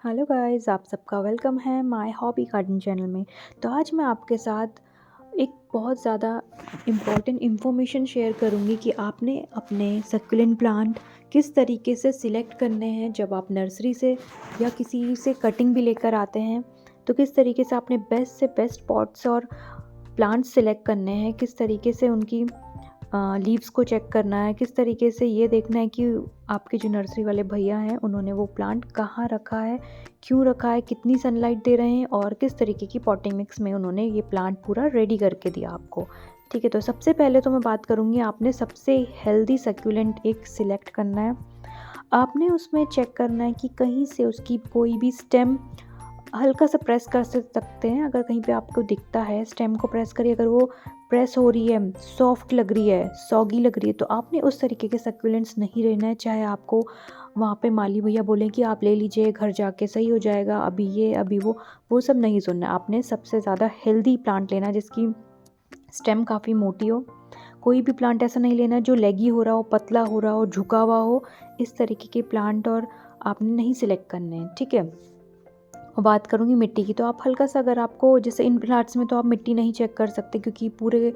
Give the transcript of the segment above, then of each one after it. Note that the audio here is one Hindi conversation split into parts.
हेलो गाइस, आप सबका वेलकम है माय हॉबी गार्डन चैनल में। तो आज मैं आपके साथ एक बहुत ज़्यादा इम्पॉर्टेंट इन्फॉर्मेशन शेयर करूंगी कि आपने अपने सक्युलेंट प्लांट किस तरीके से सिलेक्ट करने हैं जब आप नर्सरी से या किसी से कटिंग भी लेकर आते हैं। तो किस तरीके से आपने बेस्ट से बेस्ट पॉट्स और प्लांट्स सिलेक्ट करने हैं, किस तरीके से उनकी लीव्स को चेक करना है, किस तरीके से ये देखना है कि आपके जो नर्सरी वाले भैया हैं उन्होंने वो प्लांट कहाँ रखा है, क्यों रखा है, कितनी सनलाइट दे रहे हैं और किस तरीके की पॉटिंग मिक्स में उन्होंने ये प्लांट पूरा रेडी करके दिया आपको। ठीक है, तो सबसे पहले तो मैं बात करूँगी, आपने सबसे हेल्दी सक्यूलेंट एक सिलेक्ट करना है। आपने उसमें चेक करना है कि कहीं से उसकी कोई भी स्टेम हल्का सा प्रेस कर सकते हैं। अगर कहीं पे आपको दिखता है स्टेम को प्रेस करिए, अगर वो प्रेस हो रही है, सॉफ्ट लग रही है, सॉगी लग रही है, तो आपने उस तरीके के सक्यूलेंट्स नहीं रहना है। चाहे आपको वहाँ पे माली भैया बोलें कि आप ले लीजिए, घर जाके सही हो जाएगा, अभी ये अभी वो सब नहीं सुनना है। आपने सबसे ज़्यादा हेल्दी प्लांट लेना है जिसकी स्टेम काफ़ी मोटी हो। कोई भी प्लांट ऐसा नहीं लेना जो लेगी हो रहा हो, पतला हो रहा हो, झुका हुआ हो, इस तरीके के प्लांट और आपने नहीं सिलेक्ट करने हैं। ठीक है, और बात करूँगी मिट्टी की, तो आप हल्का सा, अगर आपको जैसे इन प्लांट्स में तो आप मिट्टी नहीं चेक कर सकते क्योंकि पूरे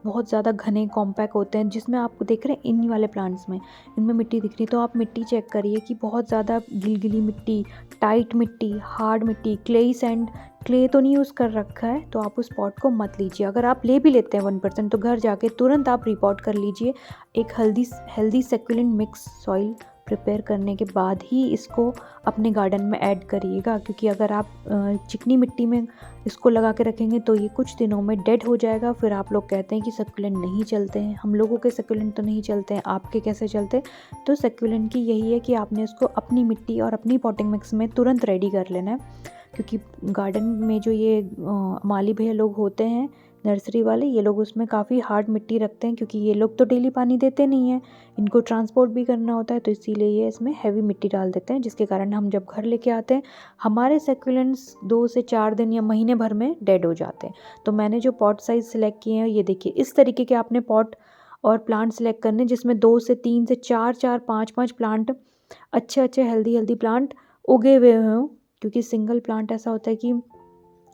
बहुत ज़्यादा घने कॉम्पैक्ट होते हैं। जिसमें आप देख रहे हैं इन वाले प्लांट्स में, इनमें मिट्टी दिख रही है, तो आप मिट्टी चेक करिए कि बहुत ज़्यादा गिलगिली मिट्टी, टाइट मिट्टी, हार्ड मिट्टी, क्लेई सैंड, क्ले तो नहीं यूज़ कर रखा है तो आप उस पॉट को मत लीजिए। अगर आप ले भी लेते हैं 1% तो घर जाके तुरंत आप रिपोर्ट कर लीजिए। एक हेल्दी सेक्युलेंट मिक्स सॉइल प्रिपेयर करने के बाद ही इसको अपने गार्डन में ऐड करिएगा, क्योंकि अगर आप चिकनी मिट्टी में इसको लगा के रखेंगे तो ये कुछ दिनों में डेड हो जाएगा। फिर आप लोग कहते हैं कि सक्यूलेंट नहीं चलते हैं। हम लोगों के सक्यूलेंट तो नहीं चलते हैं, आपके कैसे चलते हैं? तो सक्यूलेंट की यही है कि आपने उसको अपनी मिट्टी और अपनी पॉटिंग मिक्स में तुरंत रेडी कर लेना है। क्योंकि गार्डन में जो ये माली भैया लोग होते हैं, नर्सरी वाले, ये लोग उसमें काफ़ी हार्ड मिट्टी रखते हैं क्योंकि ये लोग तो डेली पानी देते नहीं हैं, इनको ट्रांसपोर्ट भी करना होता है, तो इसीलिए ये इसमें हैवी मिट्टी डाल देते हैं, जिसके कारण हम जब घर लेके आते हैं हमारे सक्यूलेंट्स 2 से 4 दिन या महीने भर में डेड हो जाते हैं। तो मैंने जो पॉट साइज़ सिलेक्ट किए हैं, ये देखिए, इस तरीके के आपने पॉट और प्लांट सेलेक्ट करने जिसमें 2 से 3 से 4 5 प्लांट, अच्छे हेल्दी प्लांट उगे हुए हों। क्योंकि सिंगल प्लांट ऐसा होता है कि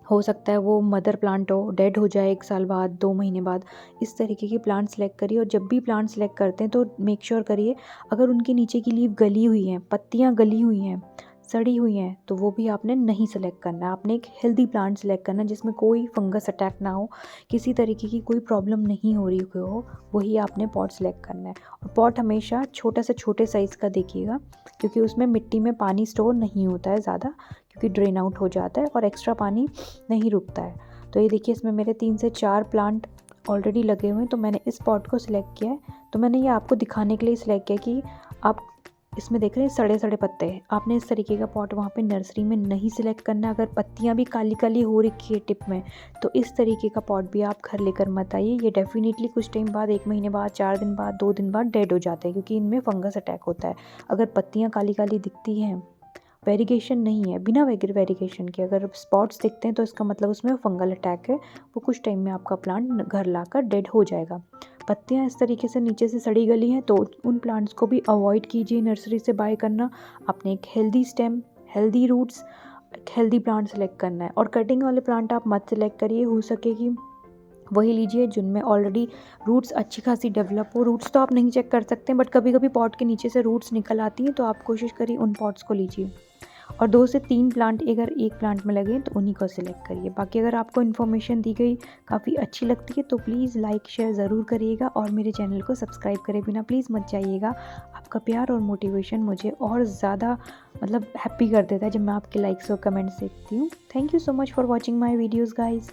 हो सकता है वो मदर प्लांट हो, डेड हो जाए 1 साल बाद, 2 महीने बाद। इस तरीके के प्लांट सेलेक्ट करिए, और जब भी प्लांट सेलेक्ट करते हैं तो मेक श्योर करिए अगर उनके नीचे की लीफ गली हुई हैं, पत्तियां गली हुई हैं, सड़ी हुई हैं, तो वो भी आपने नहीं सेलेक्ट करना है। आपने एक हेल्दी प्लांट सेलेक्ट करना है जिसमें कोई फंगस अटैक ना हो, किसी तरीके की कोई प्रॉब्लम नहीं हो रही हो, वही आपने पॉट सेलेक्ट करना है। और पॉट हमेशा छोटा से छोटे साइज़ का देखिएगा, क्योंकि उसमें मिट्टी में पानी स्टोर नहीं होता है ज़्यादा, क्योंकि ड्रेन आउट हो जाता है और एक्स्ट्रा पानी नहीं रुकता है। तो ये देखिए, इसमें मेरे 3 से 4 प्लांट ऑलरेडी लगे हुए हैं, तो मैंने इस पॉट को सिलेक्ट किया है। तो मैंने ये आपको दिखाने के लिए सिलेक्ट किया कि आप इसमें देख रहे हैं सड़े पत्ते हैं। आपने इस तरीके का पॉट वहाँ पे नर्सरी में नहीं सिलेक्ट करना। अगर पत्तियाँ भी काली काली हो रखी है टिप में, तो इस तरीके का पॉट भी आप घर लेकर मत आइए। ये डेफिनेटली कुछ टाइम बाद, 1 महीने बाद, 4 दिन बाद, 2 दिन बाद डेड हो जाते हैं, क्योंकि इनमें फंगस अटैक होता है। अगर पत्तियाँ काली काली दिखती हैं, वेरिगेशन नहीं है, बिना वेरिगेशन के अगर स्पॉट्स दिखते हैं, तो इसका मतलब उसमें फंगल अटैक है। वो कुछ टाइम में आपका प्लांट घर लाकर डेड हो जाएगा। पत्तियां इस तरीके से नीचे से सड़ी गली हैं, तो उन प्लांट्स को भी अवॉइड कीजिए नर्सरी से बाय करना। आपने एक हेल्दी स्टेम, हेल्दी रूट्स, एक हेल्दी प्लांट सेलेक्ट करना है। और कटिंग वाले प्लांट आप मत सेलेक्ट करिए, हो सके कि वही लीजिए जिनमें ऑलरेडी रूट्स अच्छी खासी डेवलप हो। रूट्स तो आप नहीं चेक कर सकते, बट कभी कभी पॉट के नीचे से रूट्स निकल आती हैं, तो आप कोशिश करिए उन पॉट्स को लीजिए। और 2 से 3 प्लांट अगर एक प्लांट में लगे तो उन्हीं को सिलेक्ट करिए। बाकी अगर आपको इन्फॉर्मेशन दी गई काफ़ी अच्छी लगती है तो प्लीज़ लाइक शेयर ज़रूर करिएगा, और मेरे चैनल को सब्सक्राइब करे बिना प्लीज़ मत जाइएगा। आपका प्यार और मोटिवेशन मुझे और ज़्यादा हैप्पी कर देता है जब मैं आपके लाइक्स और कमेंट्स देखती हूँ। Thank you so much for watching my videos guys.